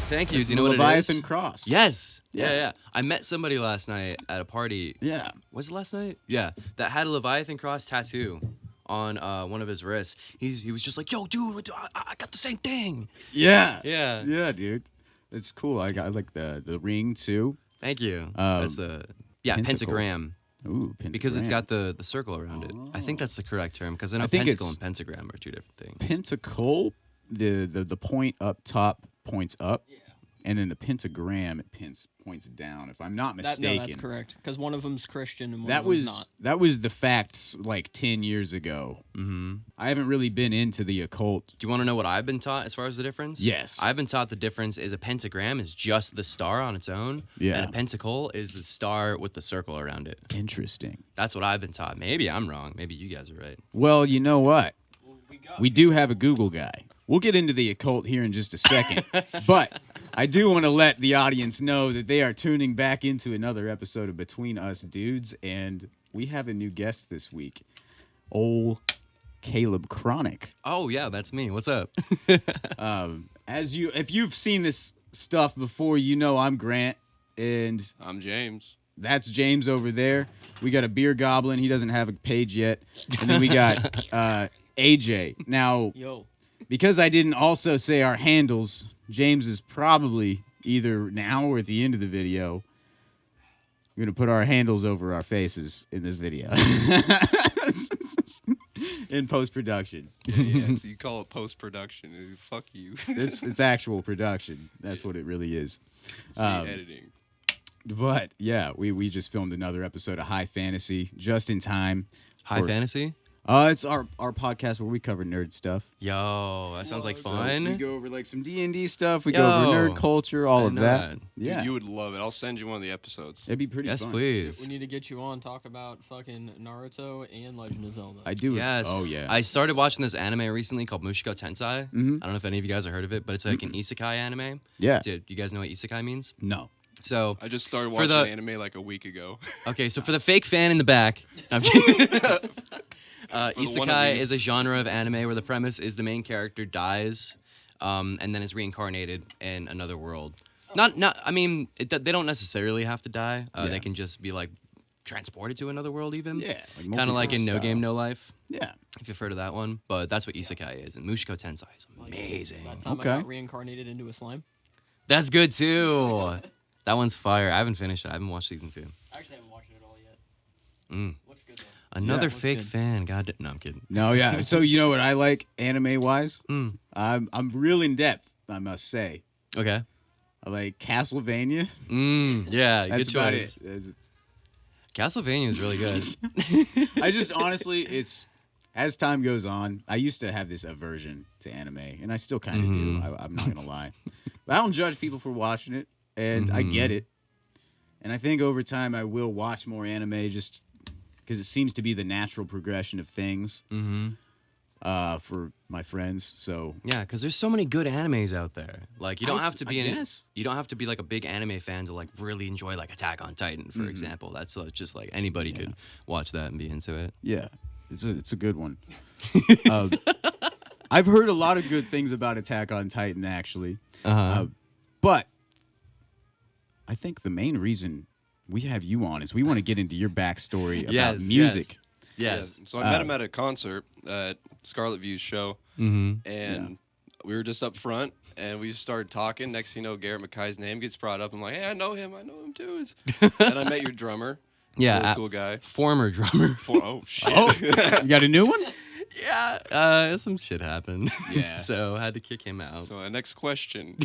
Thank you. It's Do you know the what it Leviathan is? cross. Yes. Yeah. Yeah. I met somebody last night at a party. Yeah. Was it last night? Yeah. That had a Leviathan cross tattoo on one of his wrists. He was just like, "Yo, dude, I got the same thing." Yeah. Yeah. Yeah, dude. It's cool. I like the ring too. Thank you. Um, That's the pentacle. pentagram. Ooh, pentagram. Because it's got the circle around it. I think that's the correct term because I know I think pentacle it's and pentagram are two different things. pentacle. The point up top points up. Yeah. And then the pentagram it points down. If I'm not mistaken, that's correct. Because one of them's Christian and one That of was them's not. that was the facts like 10 years ago. Mm-hmm. I haven't really been into the occult. Do you want to know what I've been taught as far as the difference? Yes. I've been taught the difference is a pentagram is just the star on its own. Yeah. And a pentacle is the star with the circle around it. Interesting. That's what I've been taught. Maybe I'm wrong. Maybe you guys are right. Well, you know what? We do have a Google guy. We'll get into the occult here in just a second. But I do want to let the audience know that they are tuning back into another episode of Between Us Dudes, and we have a new guest this week. Old Caleb Chronic. Oh, yeah, that's me. What's up? If you've seen this stuff before, you know I'm Grant, and I'm James. that's James over there. We got a beer goblin. He doesn't have a page yet. And then we got AJ. Now, Yo. because I didn't also say our handles, James is probably either now or at the end of the video going to put our handles over our faces in this video. In post-production. Yeah, so you call it post-production. Fuck you. It's actual production. That's what it really is. It's me editing. But, yeah, we just filmed another episode of High Fantasy just in time. High fantasy? It's our podcast where we cover nerd stuff. Yo, that sounds like So fun. we go over like some D&D stuff. We go over Yo, nerd culture, all I of know that. that. Yeah, Dude, you would love it. I'll send you one of the episodes. it'd be pretty Yes, fun. We please. need to get you on, talk about fucking Naruto and Legend of Zelda. I do. Yes. Oh yeah. I started watching this anime recently called Mushiko Tensei. Mhm. I don't know if any of you guys have heard of it, but it's like an isekai anime. Yeah. Dude, you guys know what isekai means? No. So, I just started For watching the- anime like a week ago. okay, so for the fake fan in the back, no, I'm kidding. the one Isekai of is a genre of anime where the premise is the main character dies, and then is reincarnated in another world. Not. I mean, they don't necessarily have to die. Yeah. They can just be like transported to another world, even. Yeah. Kind of like in No Game No Life, Yeah. if you've heard of that one. But that's what isekai is, and Mushiko Tensei is amazing. That time Okay. I got reincarnated into a slime. That's good too. That one's fire. I haven't finished it. I haven't watched season 2. I actually haven't watched it at all yet. Looks good though. Another looks fake good. fan. God, no, I'm kidding. No. Yeah. So you know what I like anime wise? Mm. I'm real in depth. I must say. Okay. I like Castlevania. Yeah, That's good about choice. it. That's- Castlevania is really good. I just honestly, it's as time goes on. I used to have this aversion to anime, and I still kind of Mhm. do. I'm not gonna lie, but I don't judge people for watching it, and I get Mhm. it. And I think over time I will watch more anime, just because it seems to be the natural progression of things Mm-hmm. for my friends. So Yeah, because there's so many good animes out there. Like you don't have to be I in it. guess. You don't have to be like a big anime fan to like really enjoy like Attack on Titan, for example. That's just like anybody could watch that and be into it. Yeah, it's a good one. uh, I've heard a lot of good things about Attack on Titan, actually. But I think the main reason we have you on is we want to get into your backstory about Yes, music. Yes. Yeah, so I met him at a concert at Scarlet View's show, Mm-hmm. and we were just up front, and we just started talking. Next thing you know, Garrett Mackay's name gets brought up. I'm like, hey, I know him too. And I met your drummer. Yeah. Really cool guy. Former drummer. Oh, shit. Oh, you got a new one? Yeah. Some shit happened. Yeah. So I had to kick him out. So, next question.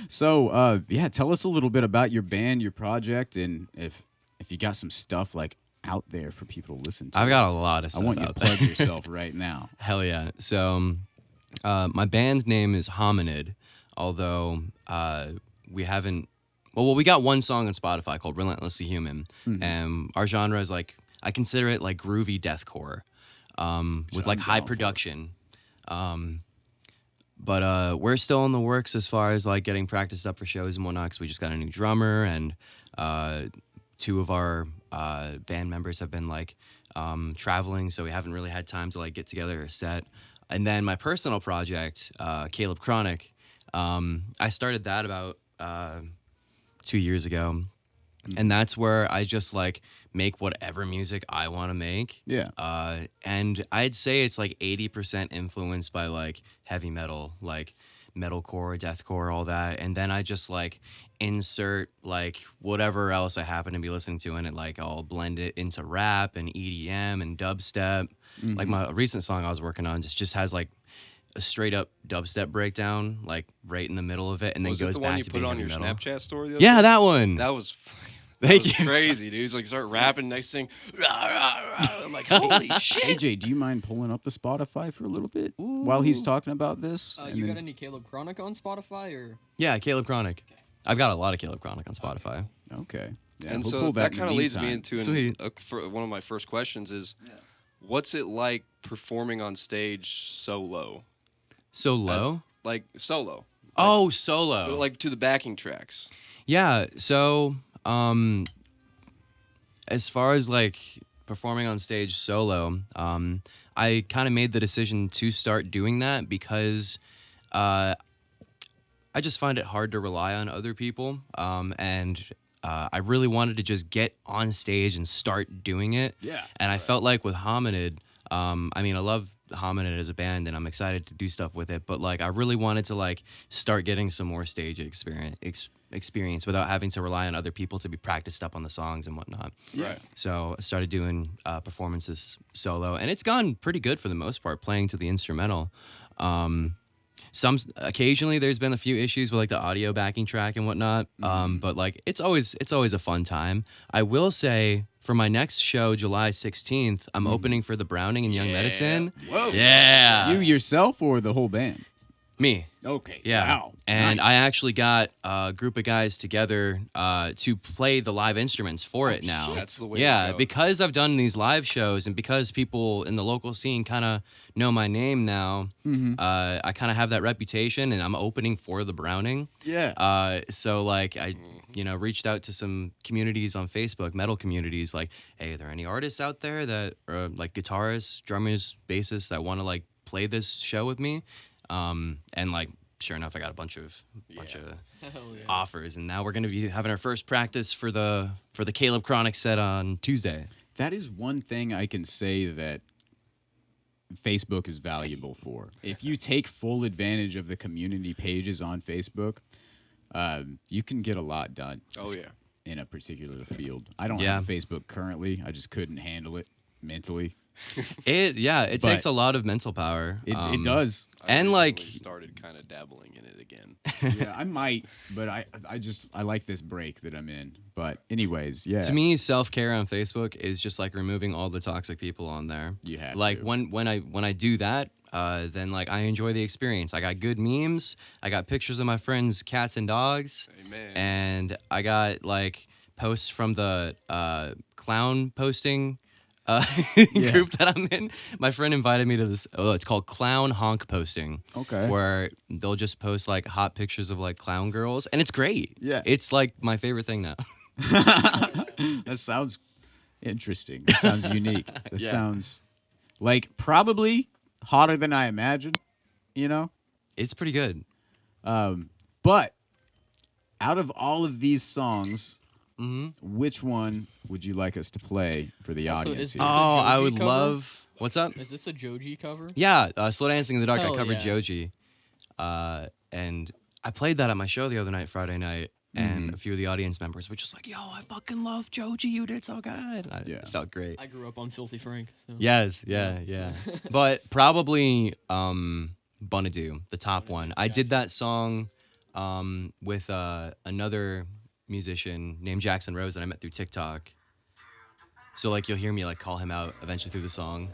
So, yeah, tell us a little bit about your band, your project, and if you got some stuff like out there for people to listen to. I've got a lot of I stuff want you to out there. plug yourself right now. Hell yeah. So, my band name is Hominid, although we haven't. Well, we got one song on Spotify called Relentlessly Human, and our genre is like, I consider it like groovy deathcore, with like I'm high down for. production. But we're still in the works as far as like getting practiced up for shows and whatnot, because we just got a new drummer, and two of our band members have been like traveling, so we haven't really had time to like get together a set. And then my personal project, Caleb Chronic, I started that about 2 years ago, and that's where I just like make whatever music I want to make. Yeah. And I'd say it's like 80% influenced by like heavy metal, like metalcore, deathcore, all that. And then I just like insert like whatever else I happen to be listening to in it. Like I'll blend it into rap and EDM and dubstep. Like my recent song I was working on just has like a straight up dubstep breakdown, like right in the middle of it, and then Was it goes the one back you to put being on heavy your metal. Snapchat story the other Yeah, day? that one. That was Thank was you. crazy, dude. He's like start rapping, next thing, rah, rah, rah. I'm like, holy shit. AJ, do you mind pulling up the Spotify for a little bit while he's talking about this? And You then- got any Caleb Chronic on Spotify or? Yeah, Caleb Chronic. I've got a lot of Caleb Chronic on Spotify. Okay. Yeah, And we'll so pull that in kind the of leads me meantime. into Sweet. one of my first questions is, what's it like performing on stage solo? So low? Like solo. Oh, solo. Like to the backing tracks. Yeah, so as far as like performing on stage solo, I kind of made the decision to start doing that because I just find it hard to rely on other people, and I really wanted to just get on stage and start doing it. Yeah. And I felt like with Hominid, I mean, I love Hominid as a band, and I'm excited to do stuff with it. But like, I really wanted to like start getting some more stage experience without having to rely on other people to be practiced up on the songs and whatnot. Right. So I started doing performances solo, and it's gone pretty good for the most part, playing to the instrumental. Occasionally there's been a few issues with like the audio backing track and whatnot, but like it's always a fun time. I will say for my next show, July 16th, I'm opening for the Browning and Young Medicine. Whoa. Yeah, You yourself or the whole band? me. Okay. Yeah. Wow. And Nice. I actually got a group of guys together to play the live instruments for it now. shit. That's the way to Yeah, go. because I've done these live shows and because people in the local scene kind of know my name now, I kind of have that reputation, and I'm opening for the Browning. Yeah. So like I, reached out to some communities on Facebook, metal communities, like, hey, are there any artists out there that are like guitarists, drummers, bassists that want to like play this show with me? And like, sure enough, I got a bunch of Hell yeah. offers, and now we're gonna be having our first practice for the Caleb Chronic set on Tuesday. That is one thing I can say that Facebook is valuable for. If you take full advantage of the community pages on Facebook, you can get a lot done Oh yeah. in a particular field. I don't Yeah. have a Facebook currently. I just couldn't handle it mentally. It But- takes a lot of mental power. It does. I And, like- recently started kind of dabbling in it again. Yeah, I might, but I like this break that I'm in. But anyways, yeah. To me, self-care on Facebook is just like removing all the toxic people on there. You have like to. when I do that, then like I enjoy the experience. I got good memes. I got pictures of my friends' cats and dogs, Amen. and I got like posts from the clown posting group that I'm in. My friend invited me to this. Oh, it's called Clown Honk Posting. Okay. Where they'll just post like hot pictures of like clown girls, and it's great. Yeah. It's like my favorite thing now. That sounds interesting. That sounds unique. That Yeah. sounds like probably hotter than I imagined, you know? It's pretty good. But out of all of these songs, hmm which one would you like us to play for the Also, audience? is here? this- Oh, I Joji would cover? love. What's up? Is this a Joji cover? Yeah, Slow Dancing in the Dark. Hell I covered yeah. Joji, and I played that at my show the other night, Friday night, and a few of the audience members were just like, "Yo, I fucking love Joji. You did so good." It felt great. I grew up on Filthy Frank. So. Yes, yeah. But probably Bunadoo, the top one. I did that song with another musician named Jackson Rose that I met through TikTok. So like you'll hear me like call him out eventually through the song.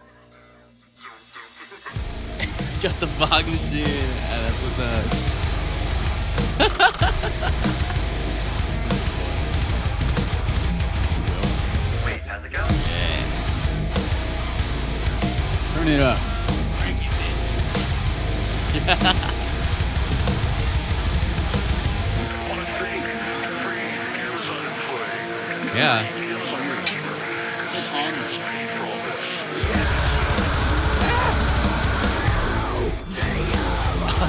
Got the fog machine. That's what's up. Turn it up. Yeah.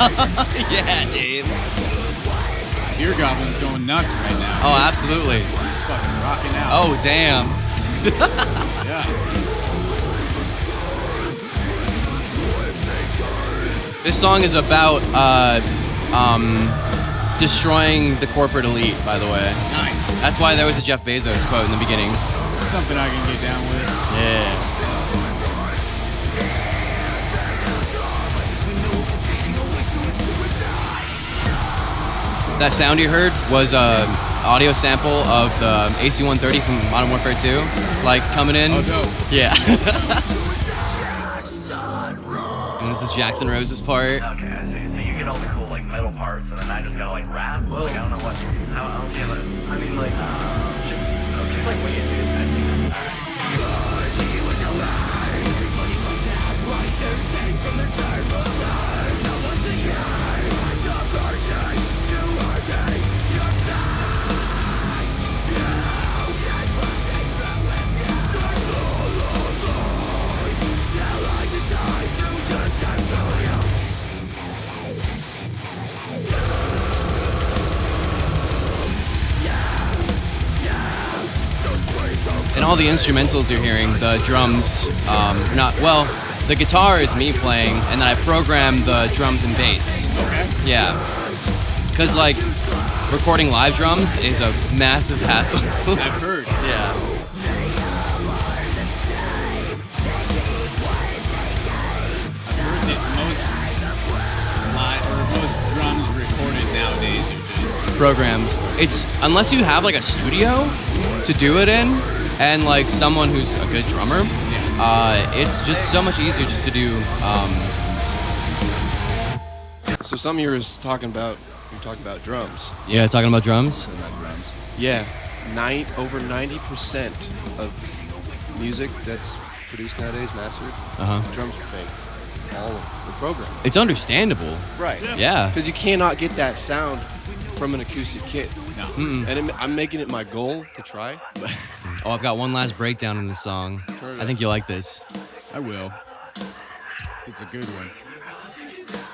Yeah, James. Beer Goblin's going nuts right now. Oh, absolutely. He's fucking rocking out. Oh, damn. Yeah. This song is about destroying the corporate elite, by the way. Nice. That's why there was a Jeff Bezos quote in the beginning. Something I can get down with. Yeah. That sound you heard was a audio sample of the AC-130 from Modern Warfare 2, like coming in. Oh, dope. Yeah. And this is Jackson Rose's part. Okay, I see. So you get all the cool like metal parts, and then I just gotta like rap. Well, like I don't know what. How else do you have it? I mean, like just like what you do. I think. And all the instrumentals you're hearing, the drums, the guitar is me playing, and then I program the drums and bass. Okay. Yeah. Because, like, recording live drums is a massive hassle. I've heard. Yeah. I've heard that most drums recorded nowadays are just Programmed. It's, unless you have, like, a studio to do it in, and, like, someone who's a good drummer, it's just so much easier just to do, So some of you were talking about drums. yeah, talking about drums. Yeah, over 90% of music that's produced nowadays, mastered, Uh-huh. drums are fake. All of the program. It's understandable. Right. Yeah. Because you cannot get that sound from an acoustic kit. Mm-mm. And I'm making it my goal to try. Oh, I've got one last breakdown in this song. Turn it I think you'll like this. I will. It's a good one.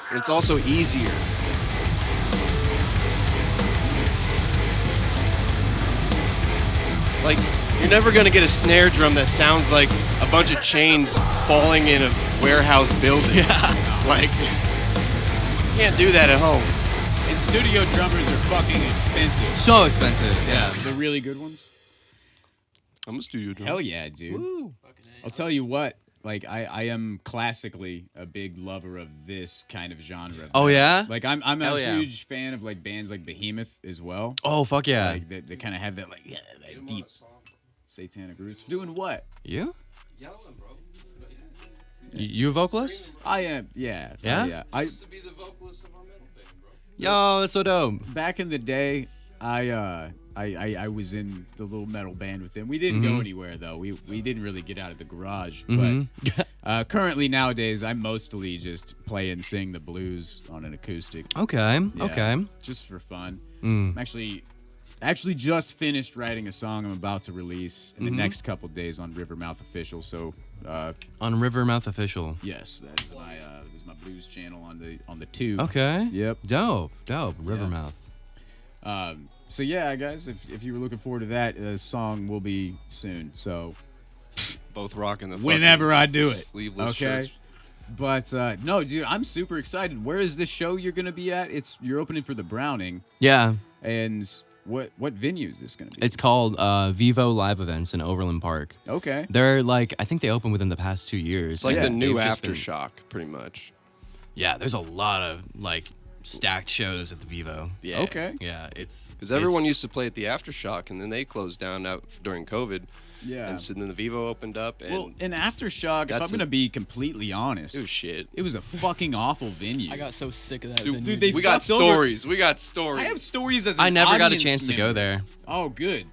And it's also easier. Like, you're never gonna get a snare drum that sounds like a bunch of chains falling in a warehouse building. Yeah. Like, you can't do that at home. And studio drummers are fucking expensive. So expensive. Yeah. The really good ones. I'm a studio drummer. Hell yeah, dude. I'll tell you what. Like I am classically a big lover of this kind of genre. Oh, yeah? Like I'm Hell a yeah. huge fan of like bands like Behemoth as well. Oh, fuck yeah. Like they kind of have that like that deep satanic roots. Doing what? You? You a vocalist? I am. Yeah. Yeah? Yeah. I to be the vocalist of our metal band, bro. Yo, that's so dope. back in the day, I was in the little metal band with them. We didn't go anywhere though. We didn't really get out of the garage. Mhm. But currently nowadays, I mostly just play and sing the blues on an acoustic. Okay. Yeah, Okay. Just for fun. Mm. I'm actually just finished writing a song I'm about to release in the Mhm. next couple days on Rivermouth Official. So On Rivermouth Official. yes, that is my blues channel on the tube. Okay. Yep. Dope. Rivermouth. So yeah, guys, if you were looking forward to that, the song will be soon. So Both rocking the whenever fucking I do it, sleeveless okay. shirts. But no, dude, I'm super excited. Where is this show you're gonna be at? You're opening for the Browning, Yeah. and what venue is this gonna be? It's called Vivo Live Events in Overland Park. Okay. They're like, I think they opened within the past 2 years. It's like Yeah, the new they've just been- Aftershock, pretty much. Yeah, there's a lot of like stacked shows at the Vivo. Yeah. Okay. Yeah, it's Because everyone used to play at the Aftershock, and then they closed down out during COVID. Yeah. And so then the Vivo opened up, and Well, in Aftershock, if I'm That's gonna be completely honest, it was shit. it was a fucking awful venue. I got so sick of that. Dude, venue. they We got fucked over- stories. We got stories. I have stories as an I never got a audience chance to go member. there. Oh, good.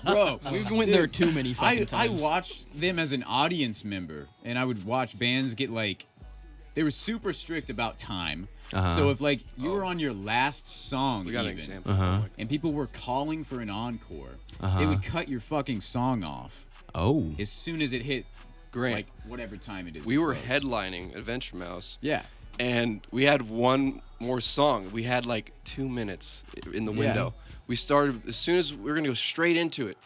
Bro, We went there too many fucking I times. watched them as an audience member, and I would watch bands get like, they were super strict about time. Uh-huh. So if like you were on your last song, we got an even, example. Uh-huh. and people were calling for an encore, Uh-huh. they would cut your fucking song off Oh. as soon as it hit Grant, like whatever time it is. we were close. headlining Adventure Mouse, Yeah. and we had one more song. We had like 2 minutes in the window. We started as soon as we were gonna go straight into it.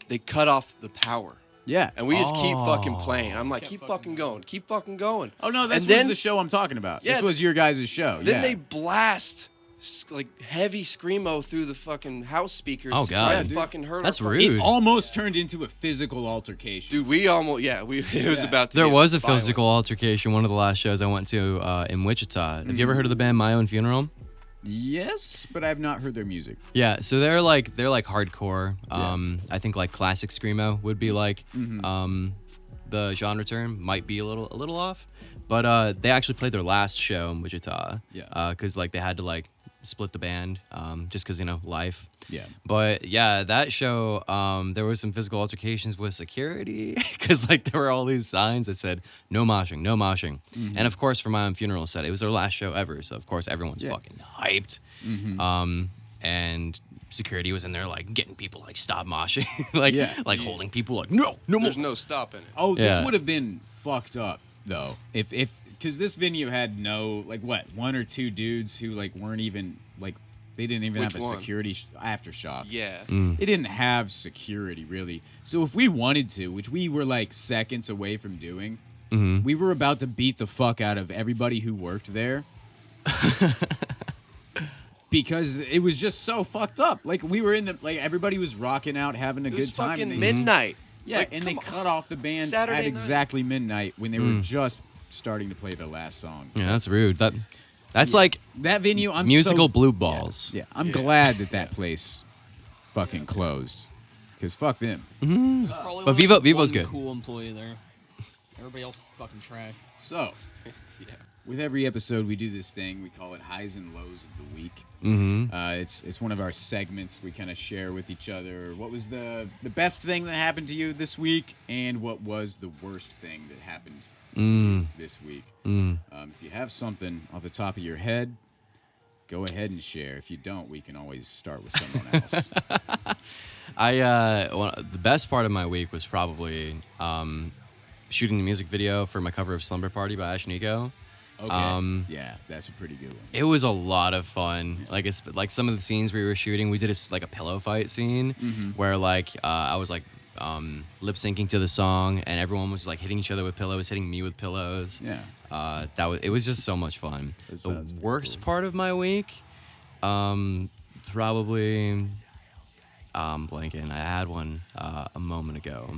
They cut off the power. Yeah. And we just keep fucking playing. I'm like, keep fucking going. Keep fucking going. Oh, no, this And was then- the show I'm talking about. Yeah. This was your guys' show. Then yeah. they blast like heavy screamo through the fucking house speakers. Oh, to try God. to fucking hurt That's our rude. It almost turned into a physical altercation. Dude, we almost it was about to There get was a violent. physical altercation one of the last shows I went to in Wichita. Have you ever heard of the band My Own Funeral? Yes, but I've not heard their music. Yeah, so they're like hardcore. I think like classic screamo would be like the genre term might be a little off, but they actually played their last show in Wichita. Yeah. Because like they had to like split the band just because life. Yeah. But yeah, that show, there was some physical altercations with security because like there were all these signs that said no moshing, no moshing. And of course, for My Own Funeral set, it was their last show ever, so of course everyone's fucking hyped. And security was in there like getting people like stop moshing, like holding people like no more. There's no stopping it. Oh, Yeah. this would have been fucked up though if because this venue had no like what 1 or 2 dudes who like weren't even like they didn't even Which have a one? security aftershock. Yeah. They didn't have security really. So if we wanted to, which we were like seconds away from doing, we were about to beat the fuck out of everybody who worked there. Because it was just so fucked up. Like we were in the like everybody was rocking out, having a It good was time. fucking and they- midnight. Yeah, Like, and they come on. cut off the band Saturday at night. exactly midnight when they were just starting to play their last song. Yeah, that's rude. That's like That venue, I'm musical so, blue balls. Yeah, I'm glad that place fucking closed. Because fuck them. Probably But only Vivo's one good. Cool employee there. Everybody else is fucking trash. So, with every episode, we do this thing. We call it Highs and Lows of the Week. It's one of our segments we kind of share with each other. What was the best thing that happened to you this week, and what was the worst thing that happened to you this week? If you have something off the top of your head, go ahead and share. If you don't, we can always start with someone else. The best part of my week was probably shooting the music video for my cover of Slumber Party by Ash Nico. Okay. Yeah, that's a pretty good one. It was a lot of fun. Like it's like some of the scenes we were shooting, we did a pillow fight scene where like I was like lip syncing to the song, and everyone was like hitting each other with pillows, hitting me with pillows. Yeah. It was just so much fun. That The sounds pretty worst cool. part of my week, probably blanking. I had one a moment ago.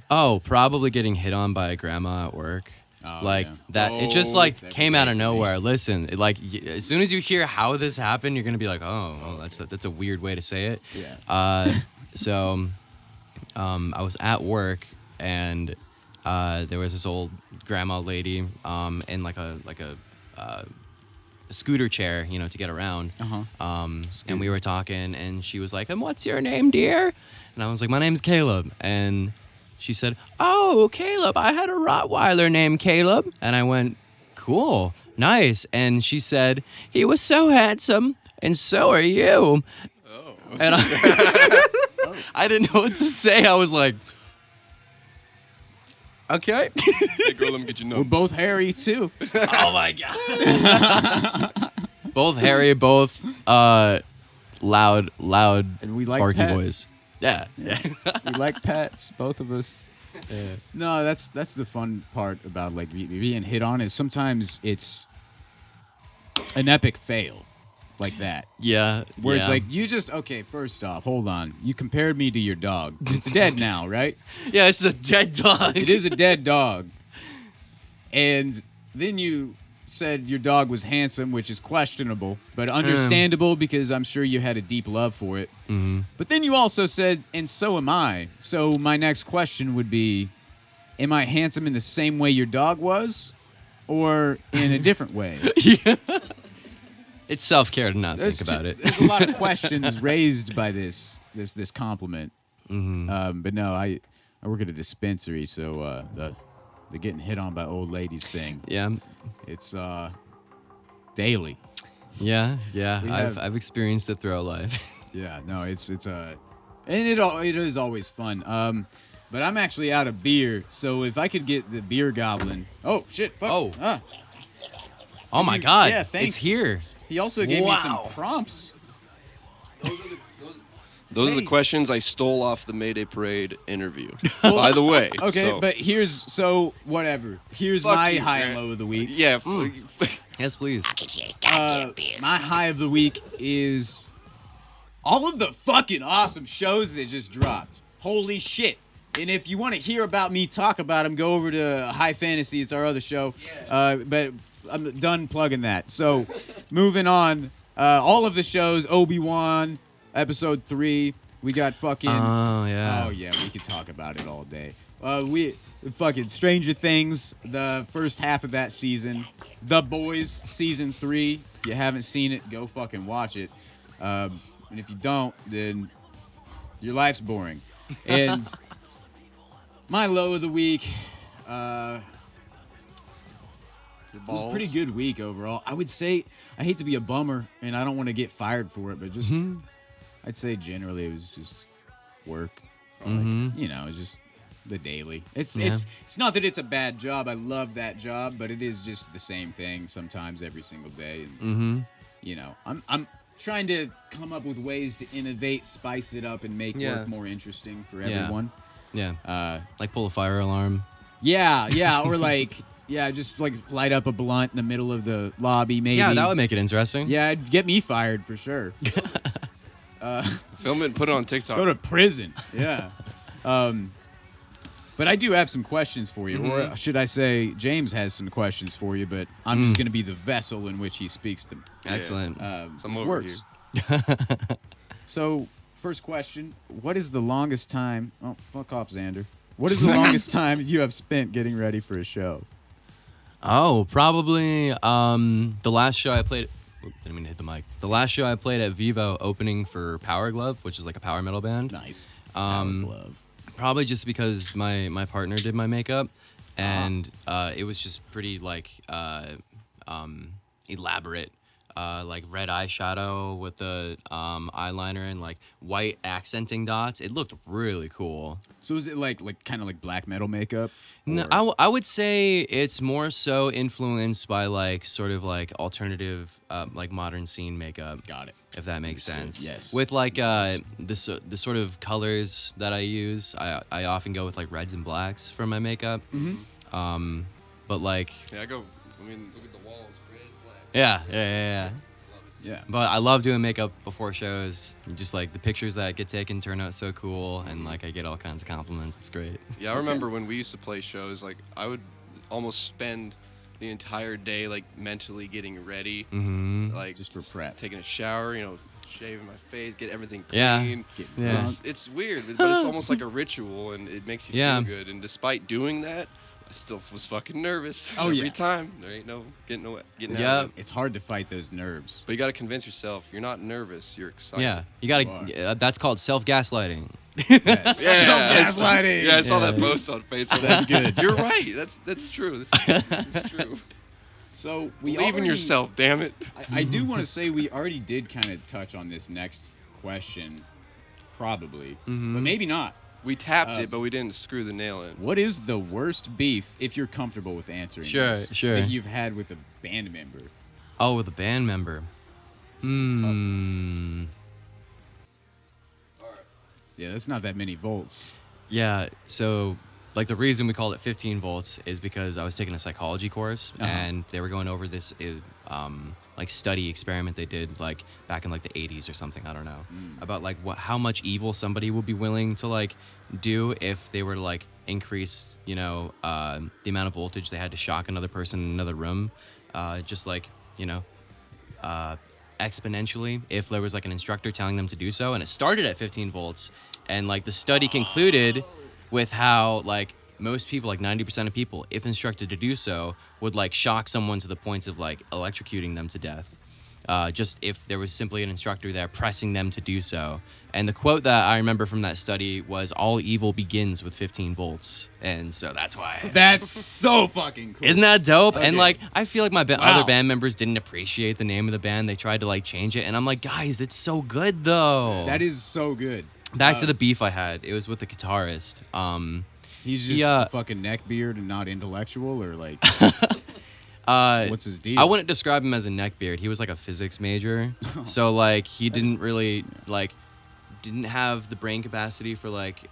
Oh, probably getting hit on by a grandma at work. Oh, Like yeah. that, it just Oh, like it's came out of every day for me. nowhere. Listen, as soon as you hear how this happened, you're gonna be like, oh, well, that's a weird way to say it. Yeah. So, I was at work and there was this old grandma lady in like a scooter chair, to get around. And we were talking, and she was like, "And what's your name, dear?" And I was like, "My name's Caleb." And she said, "Oh, Caleb, I had a Rottweiler named Caleb." And I went, "Cool, nice." And she said, "He was so handsome, and so are you." Oh. And I didn't know what to say. I was like, "Okay." Hey, girl, let me get your We're number. both hairy, too. Oh my god. Both hairy, both loud, And we like barky pets. voice. Yeah. We like pets, both of us. No, that's the fun part about like being hit on is sometimes it's an epic fail like that. Yeah. Where it's yeah. like, you just, okay, first off, hold on. You compared me to your dog. It's dead now, right? Yeah, this is a dead dog. It is a dead dog. And then you said your dog was handsome, which is questionable, but understandable because I'm sure you had a deep love for it. But then you also said, and so am I. So my next question would be, am I handsome in the same way your dog was? Or in a different way? It's self-care to not think about it. There's a lot of questions raised by this compliment. Mm-hmm. But no, I work at a dispensary, so the getting hit on by old ladies thing, Yeah. it's daily. Yeah. We have- I've experienced it throughout life. Yeah, no, it's and it is always fun. but I'm actually out of beer. So if I could get the beer goblin. Oh shit! Fuck. Oh. Ah. Oh my God! Yeah, thanks. It's here. He also gave me some Wow. prompts. Those are the Hey. questions I stole off the Mayday Parade interview. By the way. Okay, so- but here's whatever. Here's Fuck my you, high and man. low of the week. Yeah. Yes, please. My high of the week is all of the fucking awesome shows that just dropped. Holy shit. And if you want to hear about me talk about them, go over to High Fantasy. It's our other show. But I'm done plugging that. So, moving on. All of the shows, Obi-Wan, Episode 3. We got fucking... Oh yeah. Oh, yeah, we could talk about it all day. We fucking Stranger Things, the first half of that season. The Boys, Season 3. If you haven't seen it, go fucking watch it. And if you don't, then your life's boring. And my low of the week, it was a pretty good week overall. I would say, I hate to be a bummer, and I don't want to get fired for it, but just, I'd say generally it was just work. Or like, you know, it's just the daily. It's not that it's a bad job. I love that job, but it is just the same thing sometimes every single day. And, you know, I'm trying to come up with ways to innovate, spice it up, and make work more interesting for everyone. Yeah. Like pull a fire alarm. Yeah, or like, just like light up a blunt in the middle of the lobby, maybe. Yeah, that would make it interesting. Yeah, it'd get me fired for sure. Film it and put it on TikTok. Go to prison. Yeah. But I do have some questions for you, or should I say, James has some questions for you, but I'm just going to be the vessel in which he speaks them. Excellent. Some This over works. So, first question: what is the longest time? Oh, fuck off, Xander. What is the longest time you have spent getting ready for a show? Oh, probably the last show I played. Didn't mean to hit the mic. The last show I played at Vivo, opening for Power Glove, which is like a power metal band. Nice. Glove. Probably just because my partner did my makeup, and it was just pretty like elaborate, like red eyeshadow with the eyeliner and like white accenting dots. It looked really cool. So is it like kind of like black metal makeup? No, Or- I would say it's more so influenced by like sort of like alternative, like modern scene makeup. Got it. If that makes sense. Yes. With like the sort of colors that I use, I often go with like reds and blacks for my makeup. But like Yeah, look at the walls. Red, black. yeah. Yeah. But I love doing makeup before shows. Just like the pictures that get taken turn out so cool, and like I get all kinds of compliments. It's great. Yeah, I remember when we used to play shows, like I would almost spend the entire day like mentally getting ready, like Just for prep. taking a shower, shaving my face, get everything Yeah. clean. Yeah. It's weird, but it's almost like a ritual, and it makes you Yeah. feel good. And despite doing that, I still was fucking nervous Oh, every yeah. time. There ain't no getting out Yeah. of it. It's hard to fight those nerves. But you got to convince yourself you're not nervous, you're excited. Yeah, you gotta. are. That's called self-gaslighting. Yes. Yeah, Gaslighting. Yeah, I saw Yeah. that post on Facebook. That's good. You're right. That's true. This is true. So we Believe in already- yourself, damn it. I do want to say we already did kind of touch on this next question, probably, but maybe not. We tapped it, but we didn't screw the nail in. What is the worst beef, if you're comfortable with answering Sure, this, sure. that you've had with a band member? Oh, with a band member. Yeah, that's not that many volts. Yeah, so like the reason we called it 15 volts is because I was taking a psychology course and they were going over this like study experiment they did like back in like the 80s or something, I don't know, about like how much evil somebody would be willing to like do if they were to like increase, the amount of voltage they had to shock another person in another room, just like, exponentially if there was like an instructor telling them to do so. And it started at 15 volts, and like the study concluded with how like most people, like 90% of people, if instructed to do so, would like shock someone to the point of like electrocuting them to death, just if there was simply an instructor there pressing them to do so. And the quote that I remember from that study was, "All evil begins with 15 volts." And so that's why. That's so fucking cool. Isn't that dope? Okay. And like, I feel like my Wow. other band members didn't appreciate the name of the band. They tried to like change it, and I'm like, guys, it's so good though. That is so good. back to the beef I had. It was with the guitarist. He's just Yeah. a fucking neckbeard and not intellectual, or like, what's his deal? I wouldn't describe him as a neckbeard. He was like a physics major, so like he didn't really like didn't have the brain capacity for like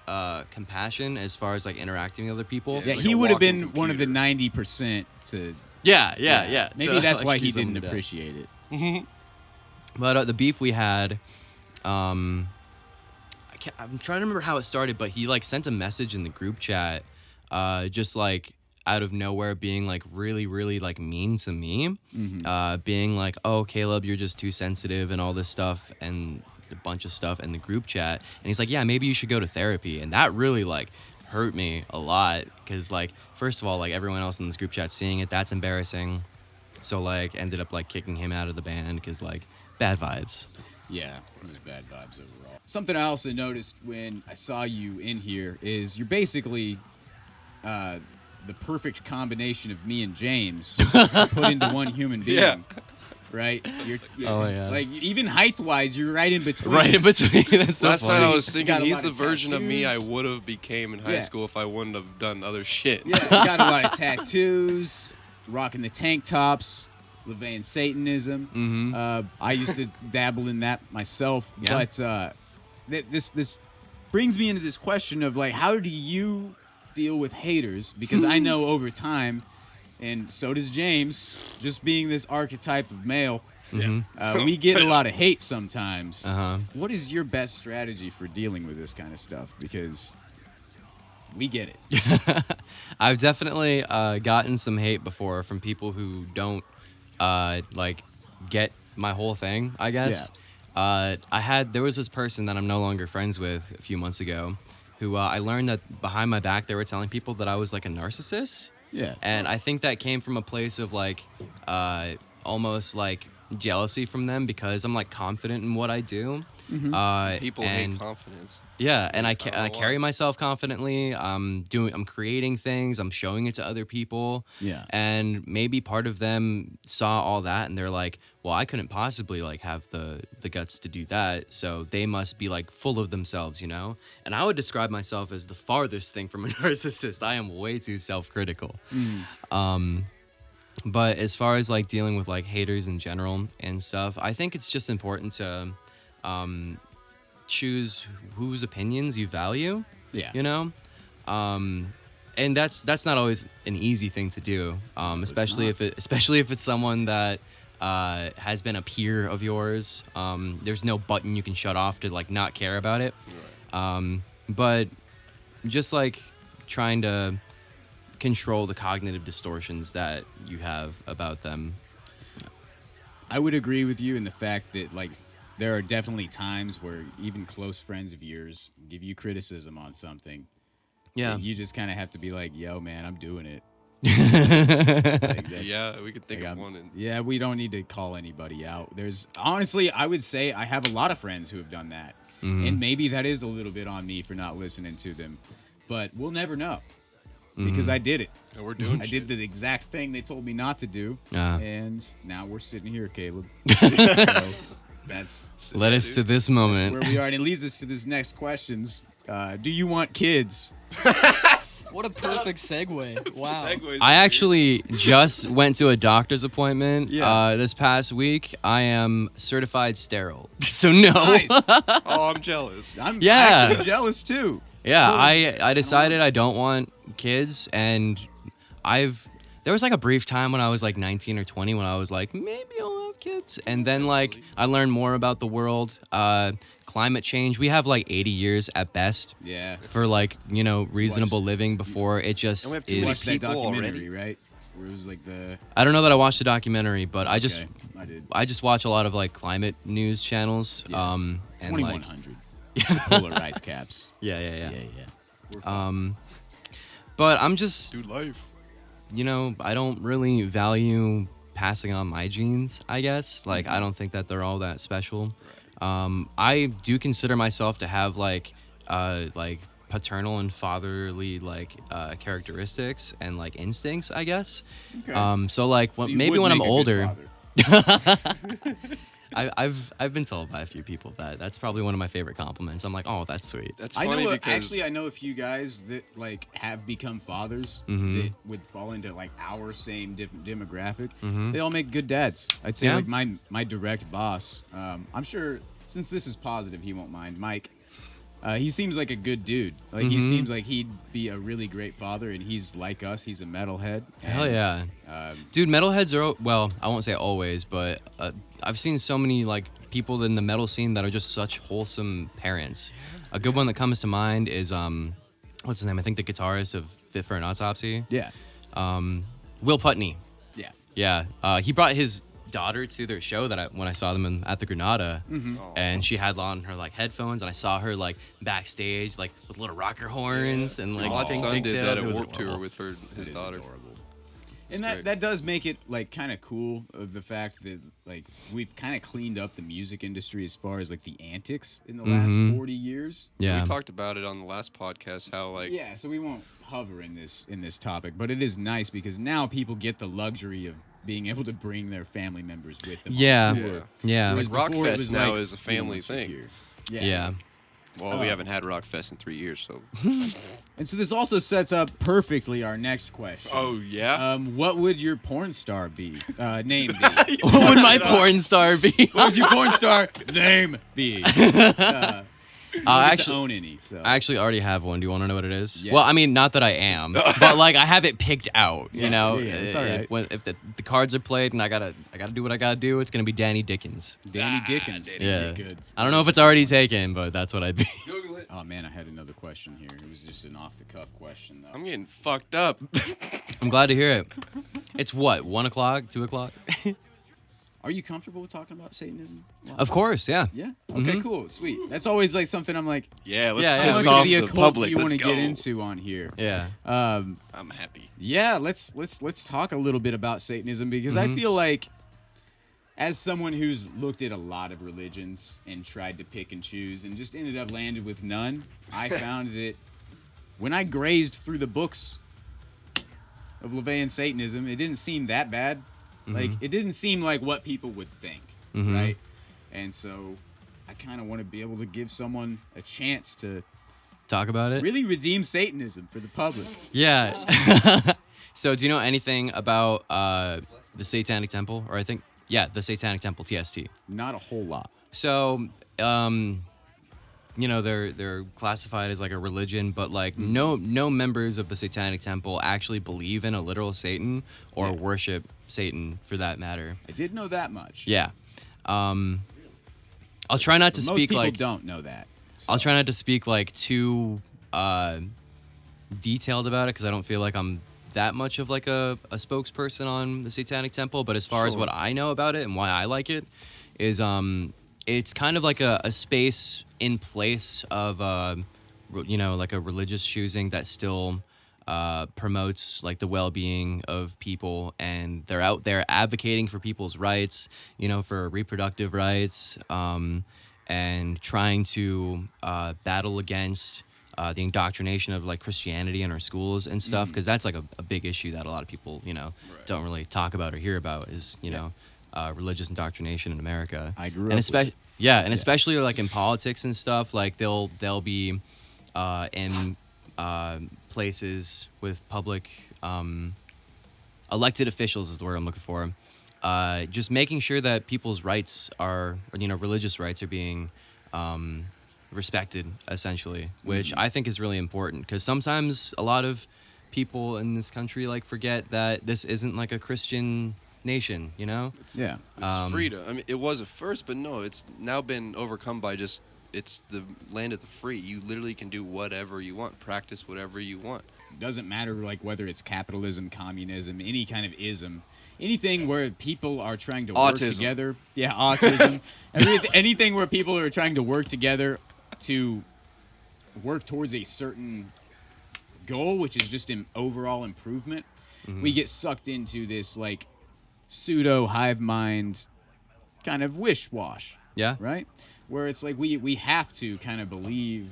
compassion as far as like interacting with other people. Yeah, like he a would have walking been one of the computer. 90% to. Yeah. Maybe So, that's like, why he he's didn't someone that- appreciate it. But the beef we had, I'm trying to remember how it started, but he like sent a message in the group chat, just like out of nowhere, being like really, really like mean to me, being like, "Oh, Caleb, you're just too sensitive," and all this stuff, and a bunch of stuff in the group chat. And he's like, "Yeah, maybe you should go to therapy," and that really like hurt me a lot because like first of all, like everyone else in this group chat seeing it, that's embarrassing. So like ended up like kicking him out of the band because like bad vibes. Yeah, it was bad vibes overall. Something I also noticed when I saw you in here is you're basically the perfect combination of me and James put into one human being. Yeah. Right? Oh, yeah. Like even height-wise, you're right in between. Right in us. between. That's so Last funny. night I was You thinking got a he's lot the of version of me I tattoos. would have became in high Yeah. school if I wouldn't have done other shit. Yeah, you got a lot of tattoos, rocking the tank tops, LaVeyan Satanism. Mhm. I used to dabble in that myself, Yeah. but this brings me into this question of like, how do you deal with haters? Because I know over time, and so does James, just being this archetype of male, we get a lot of hate sometimes. Uh-huh. What is your best strategy for dealing with this kind of stuff? Because we get it. I've definitely gotten some hate before from people who don't like get my whole thing, I guess. There was this person that I'm no longer friends with a few months ago who I learned that behind my back they were telling people that I was like a narcissist. Yeah. And I think that came from a place of like almost like jealousy from them because I'm like confident in what I do. People and hate confidence. yeah, and I don't know I why. carry myself confidently. I'm creating things. I'm showing it to other people. Yeah. And maybe part of them saw all that and they're like, well, I couldn't possibly like have the guts to do that. So they must be like full of themselves, you know? And I would describe myself as the farthest thing from a narcissist. I am way too self-critical. But as far as like dealing with like haters in general and stuff, I think it's just important to choose whose opinions you value. Yeah. You know, and that's not always an easy thing to do, especially if it's someone that has been a peer of yours. There's no button you can shut off to like not care about it. But just like trying to control the cognitive distortions that you have about them. I would agree with you in the fact that like there are definitely times where even close friends of yours give you criticism on something. Yeah. And you just kind of have to be like, "Yo, man, I'm doing it." Like, that's- Yeah, we could think like, of I'm- one. And Yeah, we don't need to call anybody out. There's honestly, I would say I have a lot of friends who have done that, and maybe that is a little bit on me for not listening to them, but we'll never know because I did it. we're doing I shit. did the exact thing they told me not to do, Ah. and now we're sitting here, Caleb. So that's Led us to this moment. where we are, and it leads us to this next questions. Do you want kids? What a perfect segue. Wow. Segues I are actually just went to a doctor's appointment Yeah. this past week. I am certified sterile. So no. Nice. weird. Oh, I'm jealous. I'm Yeah. actually jealous too. Yeah, Well, I decided I don't want kids, and there was like a brief time when I was like 19 or 20 when I was like, maybe I'll have kids. And then like I learned more about the world, climate change. We have like 80 years at best Yeah. for like, you know, reasonable living before it just And we have too You is. watched that people documentary, already. right? Where it was like the. I don't know that I watched the documentary, but I just Okay, I did. I just watch a lot of like climate news channels. Yeah. And like 2100. Polar ice caps. yeah. Yeah. But I'm just, Dude, life. you know, I don't really value passing on my genes, I guess. Like, I don't think that they're all that special. I do consider myself to have like paternal and fatherly like characteristics and like instincts, I guess. Okay. So like You maybe would when I'm make a good older, father. I've been told by a few people that that's probably one of my favorite compliments. I'm like, oh, that's sweet. That's I funny know. because Actually, I know a few guys that like have become fathers Mhm. that would fall into like our same demographic. Mhm. They all make good dads. I'd say Yeah. like my direct boss. I'm sure since this is positive, he won't mind. Mike. He seems like a good dude. Like he Mhm. seems like he'd be a really great father, and he's like us. He's a metalhead. Hell and, yeah. Um, Dude, metalheads are well. I won't say always, but I've seen so many like people in the metal scene that are just such wholesome parents. A good one that comes to mind is what's his name? I think the guitarist of Fit for an Autopsy. yeah. Will Putney. Yeah. Yeah. He brought his daughter to their show when I saw them at the Granada, and she had on her like headphones, and I saw her like backstage like with little rocker horns and like my pink son did pigtails. that It at was Warped Tour adorable. with his It is daughter. adorable. And great. that does make it like kind of cool of the fact that like we've kind of cleaned up the music industry as far as like the antics in the last Mhm. 40 years. Yeah. We talked about it on the last podcast how like Yeah, so we won't hover in this topic, but it is nice because now people get the luxury of being able to bring their family members with them. on Yeah. tour. Yeah. Whereas Like, before it Rockfest was now like, is a we don't family want you thing. here. Yeah. well, we haven't had Rockfest in 3 years, so. And so this also sets up perfectly our next question. Oh yeah. What would your porn star be? Name be? What would my porn star be? What would your porn star name be? You don't get to Actually, own any. So. I actually already have one. Do you want to know what it is? Well, I Yes. mean, not that I am, but like I have it picked out. You Yeah, know, yeah, it's all right. If the cards are played and I gotta do what I gotta do, it's gonna be Danny Dickens. Danny Dickens. Yeah. He's good. I don't know if it's already taken, but that's what I'd be. Oh man, I had another question here. It was just an off-the-cuff question though. I'm getting fucked up. I'm glad to hear it. It's what 1 o'clock, 2 o'clock. Are you comfortable with talking about Satanism? Of course, yeah. Yeah. Okay. Mhm. Cool. Sweet. That's always like something I'm like. yeah, let's Yeah, yeah. How piss much off of the the occult public. do you Let's want to go. get into on here? Yeah. Um, I'm happy. yeah. Let's talk a little bit about Satanism because I feel like, as someone who's looked at a lot of religions and tried to pick and choose and just ended up landed with none, I found that when I grazed through the books of LaVeyan Satanism, it didn't seem that bad. Like it didn't seem like what people would think, right? And so I kind of want to be able to give someone a chance to Talk about it. really redeem Satanism for the public. Yeah. So, do you know anything about the Satanic Temple, or the Satanic Temple, TST? Not a whole lot. So, you know, they're classified as like a religion, but like no members of the Satanic Temple actually believe in a literal Satan or worship Satan for that matter. I did know that much. Yeah. I'll try not to But most speak people like don't know that. So. I'll try not to speak like too detailed about it because I don't feel like I'm that much of like a spokesperson on the Satanic Temple. But as far as Sure. what I know about it and why I like it is it's kind of like a space in place of you know, like a religious choosing that still promotes like the well-being of people, and they're out there advocating for people's rights, you know, for reproductive rights, and trying to battle against the indoctrination of like Christianity in our schools and stuff, because that's like a big issue that a lot of people, you know, don't really talk about or hear about is, you know, religious indoctrination in America. I grew and up especially especially like in politics and stuff, like they'll be in places with public elected officials is the word I'm looking for, just making sure that people's rights are, or, you know, religious rights are being respected, essentially, which I think is really important, because sometimes a lot of people in this country like forget that this isn't like a Christian nation, you know? Yeah. It's freedom. I mean, it was at first, but no, it's now been overcome by just, it's the land of the free. You literally can do whatever you want, practice whatever you want. Doesn't matter like whether it's capitalism, communism, any kind of ism, anything where people are trying to work Autism. together. Yeah, autism. Anything where people are trying to work together to work towards a certain goal, which is just an overall improvement. We get sucked into this like pseudo hive mind kind of wish wash, Yeah. right? Where it's like we have to kind of believe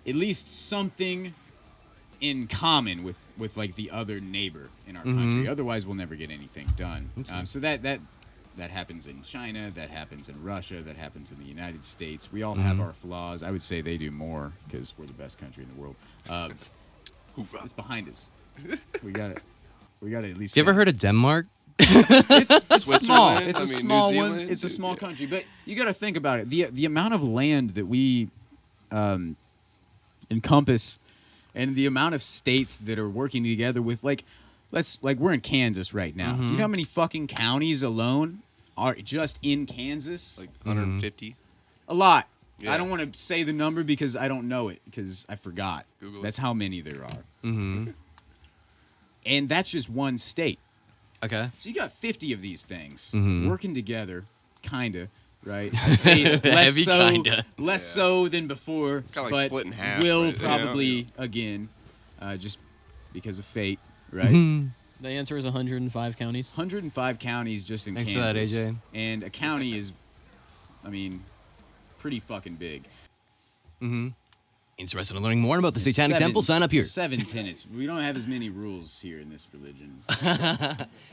at least something in common with like the other neighbor in our country. Otherwise, we'll never get anything done. So that that happens in China, that happens in Russia, that happens in the United States. We all have our flaws. I would say they do more because we're the best country in the world. It's behind us. We got it. We got to at least. You ever heard of Denmark? It's small. Switzerland? It's I a mean, small New one. Zealand? It's a small country, but you got to think about it. The amount of land that we encompass, and the amount of states that are working together with we're in Kansas right now. Do you know how many fucking counties alone are just in Kansas? Like 150. A lot. Yeah. I don't want to say the number because I don't know it because I forgot. Google it. That's how many there are. Mm-hmm. And that's just one state. Okay. So you got 50 of these things Mhm. working together, kinda, right? I'd say less Heavy so, kinda. less so than before, kinda like but split in half, will right? probably again, just because of fate, right? Mhm. The answer is 105 counties. 105 counties just in Thanks for that, Kansas. AJ. And a county is, I mean, pretty fucking big. Mm-hmm. Interested in learning more about the And Satanic Temple? Sign up here. 7 tenets. We don't have as many rules here in this religion.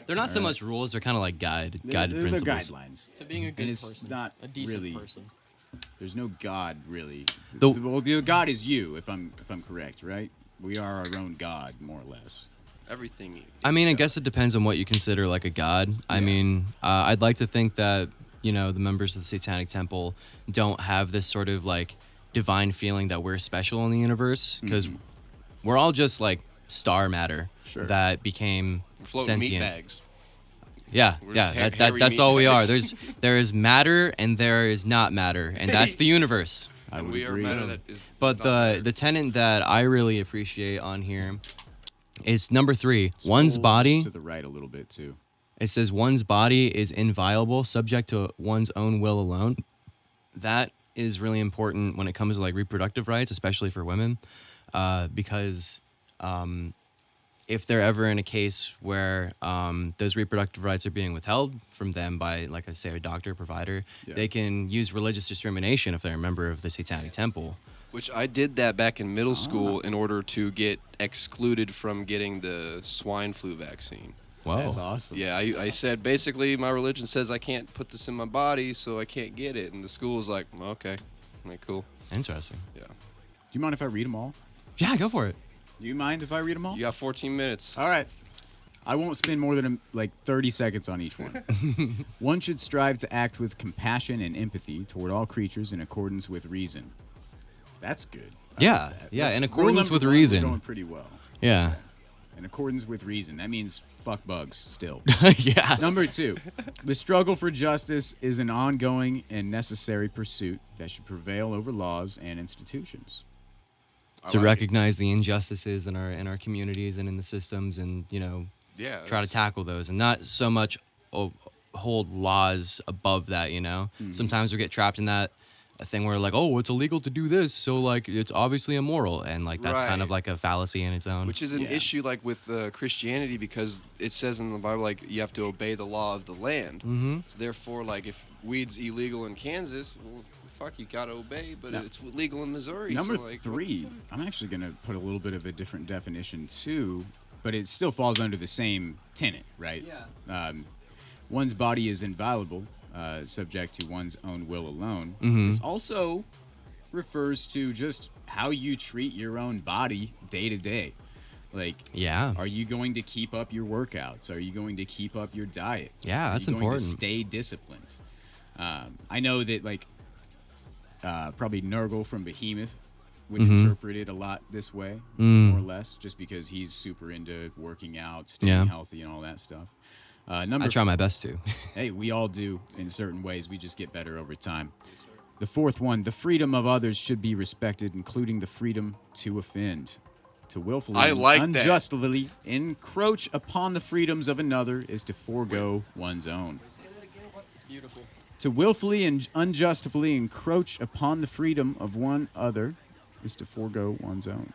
They're not so much rules; they're kind of like guided They're principles. guidelines. To being a good it's person. not a decent really- person. There's no God really. The- Well, the God is you, if I'm correct, right? We are our own God, more or less. Everything. I mean, I guess it depends on what you consider like a god. I Yeah. mean, I'd like to think that the members of the Satanic Temple don't have this sort of like divine feeling that we're special in the universe because we're all just like star matter Sure. that became We're floating sentient. meat bags. Yeah, We're yeah, just that's hairy all we are. meat bags. There is matter and there is not matter, and that's the universe. I And would we are agree. matter that is. But not matter. the tenet that I really appreciate on here is number 3. One's Scroll body. just to the right a little bit too. It says one's body is inviolable, subject to one's own will alone. That is really important when it comes to like reproductive rights, especially for women, because if they're ever in a case where those reproductive rights are being withheld from them by, like I say, a doctor, provider, Yeah. they can use religious discrimination if they're a member of the Satanic Temple. Which I did that back in middle school in order to get excluded from getting the swine flu vaccine. Whoa. That's awesome. Yeah, I said basically my religion says I can't put this in my body, so I can't get it. And the school was like, okay, I'm like, cool. Interesting. Yeah. Do you mind if I read them all? Yeah, go for it. Do you mind if I read them all? You got 14 minutes. All right. I won't spend more than like 30 seconds on each one. One should strive to act with compassion and empathy toward all creatures in accordance with reason. That's good. I Yeah, like that. yeah, That's- in rule accordance number with one, reason. We're going pretty well. Yeah. In accordance with reason. That means fuck bugs still. Yeah. Number 2, the struggle for justice is an ongoing and necessary pursuit that should prevail over laws and institutions. I To like it. recognize the injustices in our communities and in the systems, and Yeah. try to that's- tackle those, and not so much hold laws above that. Sometimes we get trapped in that thing where like, oh, it's illegal to do this, so like it's obviously immoral, and like that's kind of Right. like a fallacy in its own. Which is an Yeah. issue like with Christianity because it says in the Bible like you have to obey the law of the land. Mm-hmm. So therefore, like if weed's illegal in Kansas, well, fuck, you gotta obey, but No. it's legal in Missouri. Number so, like, what the 3, fuck? I'm actually going to put a little bit of a different definition too, but it still falls under the same tenet, right? Yeah. One's body is inviolable, subject to one's own will alone. Mhm. This also refers to just how you treat your own body day to day. Like, Yeah. are you going to keep up your workouts? Are you going to keep up your diet? Yeah, Are that's you going important. to stay disciplined? I know that like probably Nurgle from Behemoth would Mhm. interpret it a lot this way, Mm. more or less, just because he's super into working out, staying Yeah. healthy, and all that stuff. Number I try my best to. Hey, we all do in certain ways. We just get better over time. The 4th one, the freedom of others should be respected, including the freedom to offend. To willfully I like and that. unjustly encroach upon the freedoms of another is to forego one's own. Beautiful. To willfully and unjustly encroach upon the freedom of one other is to forego one's own.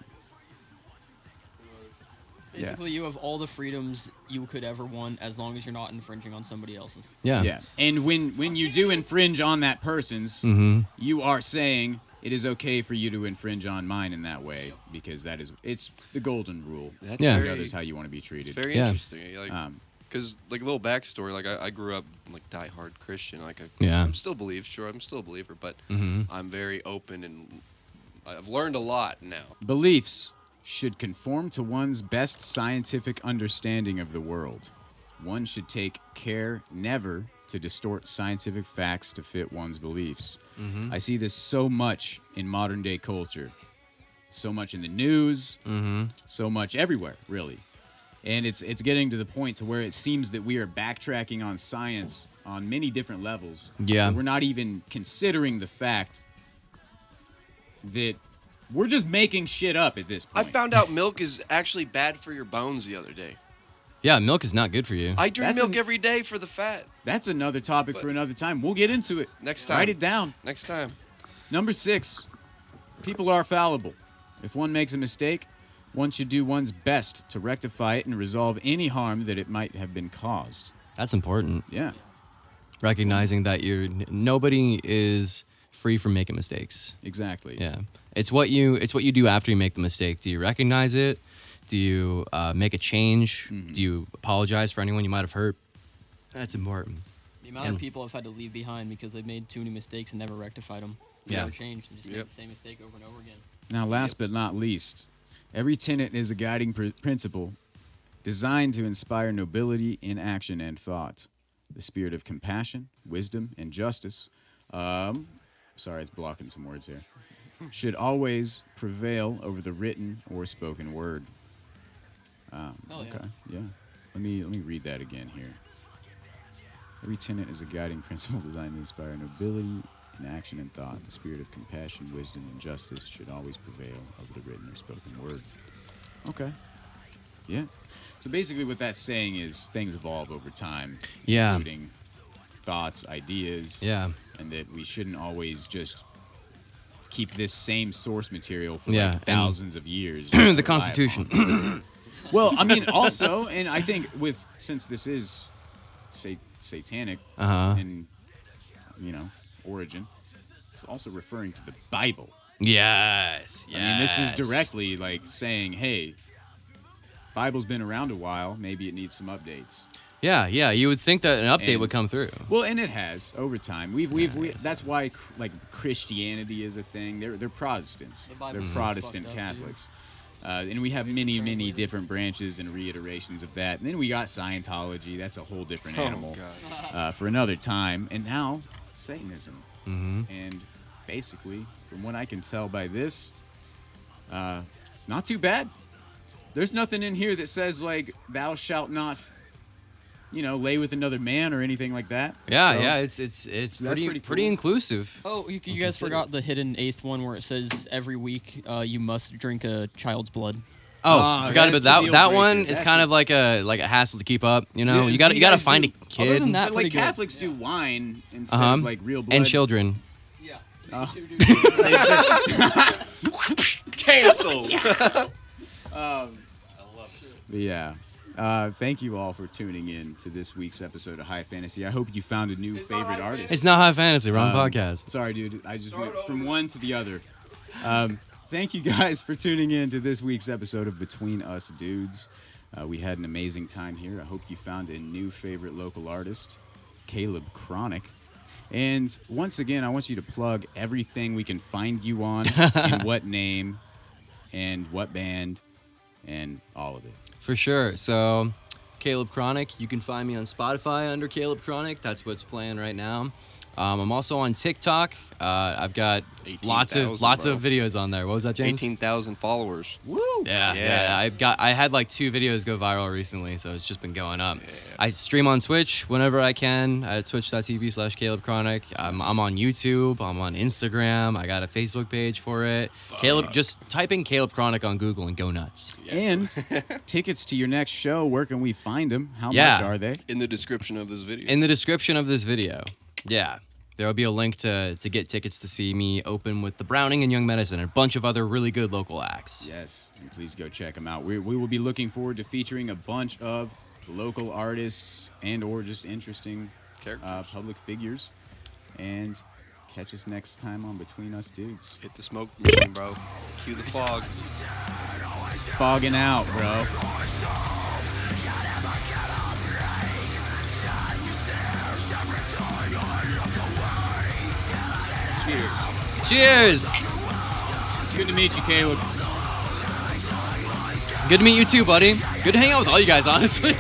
Yeah. Basically, you have all the freedoms you could ever want as long as you're not infringing on somebody else's. Yeah. Yeah. And when you do infringe on that person's, Mm-hmm. you are saying it is okay for you to infringe on mine in that way because it's the golden rule. That's Yeah. Treat very, others how you want to be it's treated. very Yeah. interesting. Like, Um, Because, like, a little backstory, like, I grew up, like, diehard Christian. Like, Yeah. I'm still I'm still a believer, but Mhm. I'm very open, and I've learned a lot now. Beliefs should conform to one's best scientific understanding of the world. One should take care never to distort scientific facts to fit one's beliefs. I see this so much in modern day culture, so much in the news, so much everywhere, really. And it's getting to the point to where it seems that we are backtracking on science on many different levels. Yeah. We're not even considering the fact that we're just making shit up at this I point. found out milk is actually bad for your bones the other day. Yeah, milk is not good for you. I drink That's milk an- every day for the fat. That's another topic for another time. We'll get into it. Next time. Write it down. Next time. Number 6, people are fallible. If one makes a mistake, one should do one's best to rectify it and resolve any harm that it might have been caused. That's important. Yeah. Recognizing that nobody is free from making mistakes. Exactly. Yeah, it's what you do after you make the mistake. Do you recognize it? Do you make a change? Do you apologize for anyone you might have hurt? That's important. The amount of people I've had to leave behind because they've made too many mistakes and never rectified them. Yeah. Never changed. They just made Yep. the same mistake over and over again. Now, last but not least, every tenet is a guiding principle designed to inspire nobility in action and thought. The spirit of compassion, wisdom, and justice. Sorry, it's blocking some words here. Should always prevail over the written or spoken word. Hell yeah. Okay, yeah. Let me read that again here. Every tenet is a guiding principle designed to inspire nobility in action and thought. The spirit of compassion, wisdom, and justice should always prevail over the written or spoken word. Okay. Yeah. So basically what that's saying is things evolve over time. Yeah. Including thoughts, ideas. Yeah. And that we shouldn't always just keep this same source material for Yeah, like and thousands of years. just to rely The Constitution. upon. Well, I mean, also, and I think since this is satanic Uh-huh. in, origin, it's also referring to the Bible. Yes. I mean, this is directly like saying, hey, Bible's been around a while. Maybe it needs some updates. Yeah. You would think that an update would And- come through. Well, and it has over time. We that's why like Christianity is a thing. They're Protestants. The Bible's They're so Protestant fucked up, dude. Catholics. And we have many different branches and reiterations of that. And then we got Scientology. That's a whole different animal God. for another time. And now Satanism. Mm-hmm. And basically, from what I can tell by this, not too bad. There's nothing in here that says like thou shalt not, lay with another man or anything like that. Yeah. So, Yeah. It's that's pretty pretty cool. inclusive. Oh, you guys forgot the hidden 8th one where it says every week you must drink a child's blood. Oh, Ah, forgot about that's a that. deal That breaker. one is That's kind a- of like a hassle to keep up. You know, Yeah, you got you to guys find do- a kid. Other than that, But like pretty good. Catholics do wine instead Uh-huh. of like real blood. and children. Yeah. Oh. Cancelled. But yeah. Thank you all for tuning in to this week's episode of High Fantasy. I hope you found a new favorite artist. It's not high fantasy. Wrong podcast. Sorry, dude. I just went from one to the other. Thank you guys for tuning in to this week's episode of Between Us Dudes. We had an amazing time here. I hope you found a new favorite local artist, Caleb Chronic. And once again, I want you to plug everything we can find you on, and what name, and what band, and all of it. For sure. So, Caleb Chronic. You can find me on Spotify under Caleb Chronic. That's what's playing right now. I'm also on TikTok. I've got lots 18,000, of videos on there. What was that, James? 18,000 followers. Woo! Yeah. Yeah. I had like 2 videos go viral recently, so it's just been going up. I stream on Twitch whenever I can at twitch.tv/Caleb Chronic. I'm on YouTube. I'm on Instagram. I got a Facebook page for it. Caleb, just type in Caleb Chronic on Google and go nuts. And tickets to your next show, where can we find them? How Yeah. much are they? In the description of this video. In the description of this video. Yeah. There will be a link to get tickets to see me open with the Browning and Young Medicine and a bunch of other really good local acts. Yes, and please go check them out. We will be looking forward to featuring a bunch of local artists and or just interesting Characters. public figures. And catch us next time on Between Us Dudes. Hit the smoke machine, bro. Cue the fog. Fogging out, bro. Cheers. Cheers. Good to meet you, Caleb. Good to meet you too, buddy. Good to hang out with all you guys, honestly.